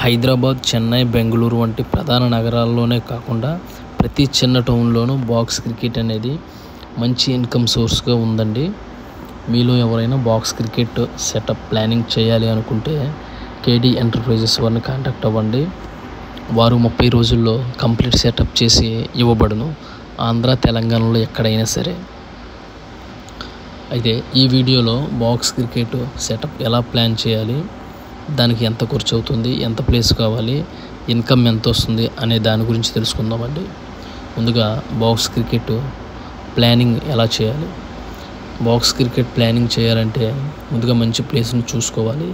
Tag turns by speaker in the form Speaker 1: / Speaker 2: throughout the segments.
Speaker 1: హైదరాబాద్, చెన్నై, బెంగళూరు వంటి ప్రధాన నగరాల్లోనే కాకుండా ప్రతి చిన్న టౌన్లోనూ బాక్స్ క్రికెట్ అనేది మంచి ఇన్కమ్ సోర్స్గా ఉందండి. మీలో ఎవరైనా బాక్స్ క్రికెట్ సెటప్ ప్లానింగ్ చేయాలి అనుకుంటే కేడీ ఎంటర్ప్రైజెస్ వారిని కాంటాక్ట్ అవ్వండి. వారు 30 రోజుల్లో కంప్లీట్ సెటప్ చేసి ఇవ్వబడును. ఆంధ్ర, తెలంగాణలో ఎక్కడైనా సరే. అయితే ఈ వీడియోలో బాక్స్ క్రికెట్ సెటప్ ఎలా ప్లాన్ చేయాలి, దానికి ఎంత ఖర్చు అవుతుంది, ఎంత ప్లేస్ కావాలి, ఇన్కమ్ ఎంత వస్తుంది అనే దాని గురించి తెలుసుకుందామండి. ముందుగా బాక్స్ క్రికెట్ ప్లానింగ్ ఎలా చేయాలి. బాక్స్ క్రికెట్ ప్లానింగ్ చేయాలంటే ముందుగా మంచి ప్లేస్ని చూసుకోవాలి.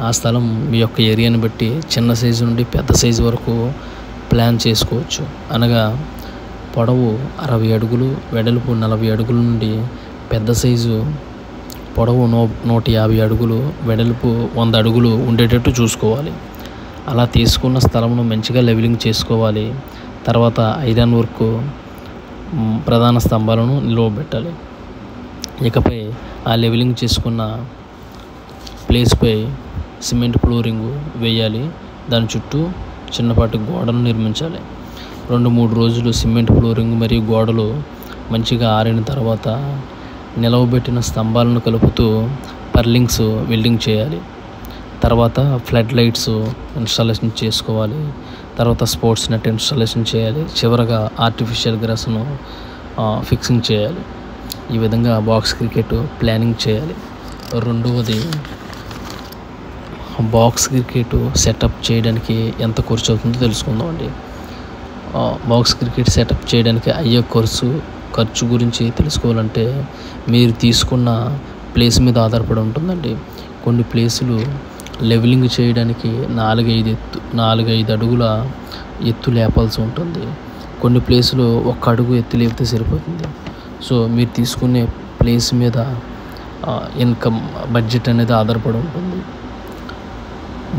Speaker 1: ఆ స్థలం మీ యొక్క ఏరియాని బట్టి చిన్న సైజు నుండి పెద్ద సైజు వరకు ప్లాన్ చేసుకోవచ్చు. అనగా పొడవు 60 అడుగులు, వెడల్పు 40 అడుగుల నుండి పెద్ద సైజు పొడవు 150 అడుగులు, వెడల్పు 100 అడుగులు ఉండేటట్టు చూసుకోవాలి. అలా తీసుకున్న స్థలంను మంచిగా లెవెలింగ్ చేసుకోవాలి. తర్వాత ఐరన్ వర్క్ ప్రధాన స్తంభాలను నిలవబెట్టాలి. ఇకపై ఆ లెవెలింగ్ చేసుకున్న ప్లేస్పై సిమెంట్ ఫ్లోరింగ్ వేయాలి. దాని చుట్టూ చిన్నపాటి గోడను నిర్మించాలి. 2-3 రోజులు సిమెంట్ ఫ్లోరింగ్ మరియు గోడలు మంచిగా ఆరిన తర్వాత నిలవబెట్టిన స్తంభాలను కలుపుతూ పర్లింగ్స్ వెల్డింగ్ చేయాలి. తర్వాత ఫ్లడ్ లైట్స్ ఇన్స్టాలేషన్ చేసుకోవాలి. తర్వాత స్పోర్ట్స్ నెట్ ఇన్స్టాలేషన్ చేయాలి. చివరగా ఆర్టిఫిషియల్ గ్రాస్ను ఫిక్సింగ్ చేయాలి. ఈ విధంగా బాక్స్ క్రికెట్ ప్లానింగ్ చేయాలి. రెండవది, బాక్స్ క్రికెట్ సెటప్ చేయడానికి ఎంత ఖర్చు అవుతుందో తెలుసుకుందామండి. బాక్స్ క్రికెట్ సెటప్ చేయడానికి అయ్యే ఖర్చు గురించి తెలుసుకోవాలంటే మీరు తీసుకున్న ప్లేస్ మీద ఆధారపడి ఉంటుందండి. కొన్ని ప్లేసులు లెవెలింగ్ చేయడానికి 4-5 అడుగుల ఎత్తు లేపాల్సి ఉంటుంది. కొన్ని ప్లేసులు 1 అడుగు ఎత్తు లేపితే సరిపోతుంది. సో మీరు తీసుకునే ప్లేస్ మీద ఇన్కమ్ బడ్జెట్ అనేది ఆధారపడి ఉంటుంది.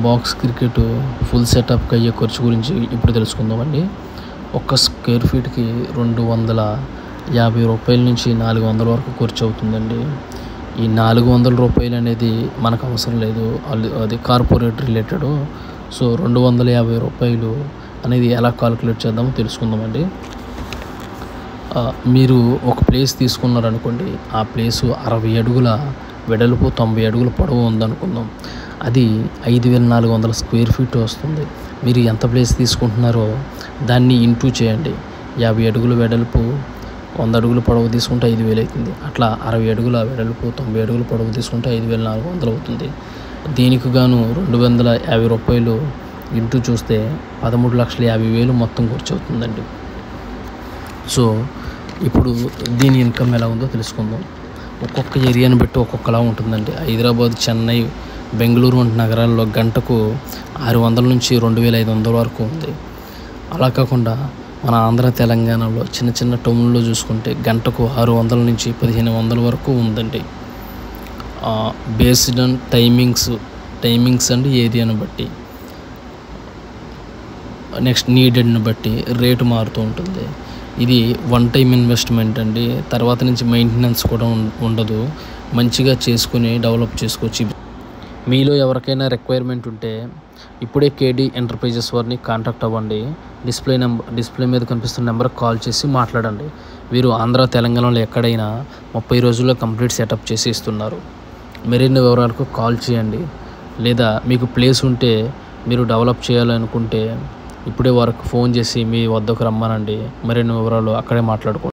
Speaker 1: బాక్స్ క్రికెట్ ఫుల్ సెటప్కి అయ్యే ఖర్చు గురించి ఇప్పుడు తెలుసుకుందామండి. 1 స్క్వేర్ ఫీట్కి 250 రూపాయల నుంచి 400 వరకు ఖర్చు అవుతుందండి. ఈ 400 రూపాయలు అనేది మనకు అవసరం లేదు, అది కార్పొరేట్ రిలేటెడ్. సో 250 రూపాయలు అనేది ఎలా కాలిక్యులేట్ చేద్దామో తెలుసుకుందామండి. మీరు ఒక ప్లేస్ తీసుకున్నారనుకోండి. ఆ ప్లేసు 60 అడుగుల వెడల్పు, 90 అడుగుల పొడవు ఉందనుకుందాం. అది 5400 స్క్వేర్ ఫీట్ వస్తుంది. మీరు ఎంత ప్లేస్ తీసుకుంటున్నారో దాన్ని ఇంటూ చేయండి. 50 అడుగుల వెడల్పు, 100 అడుగుల పొడవు తీసుకుంటే 5000 అవుతుంది. అట్లా 60 అడుగుల వెడల్పు, 90 అడుగుల పొడవు తీసుకుంటే 5400 అవుతుంది. దీనికి గాను 250 రూపాయలు ఇంటూ చూస్తే 13,50,000 మొత్తం ఖర్చు అవుతుందండి. సో ఇప్పుడు దీని ఇన్కమ్ ఎలా ఉందో తెలుసుకుందాం. ఒక్కొక్క ఏరియాని బట్టి ఒక్కొక్కలా ఉంటుందండి. హైదరాబాద్, చెన్నై, బెంగళూరు వంటి నగరాల్లో గంటకు 600 నుంచి 2500 వరకు ఉంది. అలా కాకుండా మన ఆంధ్ర, తెలంగాణలో చిన్న చిన్న టౌన్లో చూసుకుంటే గంటకు 600 నుంచి 1500 వరకు ఉందండి. బేస్డ్ ఆన్ టైమింగ్స్ అండ్ ఏరియాను బట్టి, నెక్స్ట్ నీడెడ్ని బట్టి రేటు మారుతూ ఉంటుంది. ఇది 1 టైం ఇన్వెస్ట్మెంట్ అండి. తర్వాత నుంచి మెయింటెనెన్స్ కూడా ఉండదు. మంచిగా చేసుకుని డెవలప్ చేసుకోవచ్చు. మీలో ఎవరికైనా రిక్వైర్మెంట్ ఉంటే ఇప్పుడే కేడీ ఎంటర్ప్రైజెస్ వారిని కాంటాక్ట్ అవ్వండి. డిస్ప్లే మీద కనిపిస్తున్న నెంబర్కి కాల్ చేసి మాట్లాడండి. వీరు ఆంధ్ర, తెలంగాణలో ఎక్కడైనా 30 రోజుల్లో కంప్లీట్ సెటప్ చేసి ఇస్తున్నారు. మరిన్ని వివరాలకు కాల్ చేయండి. లేదా మీకు ప్లేస్ ఉంటే మీరు డెవలప్ చేయాలనుకుంటే ఇప్పుడే వారికి ఫోన్ చేసి మీ వద్దకు రమ్మనండి. మరిన్ని వివరాలు అక్కడే మాట్లాడుకోండి.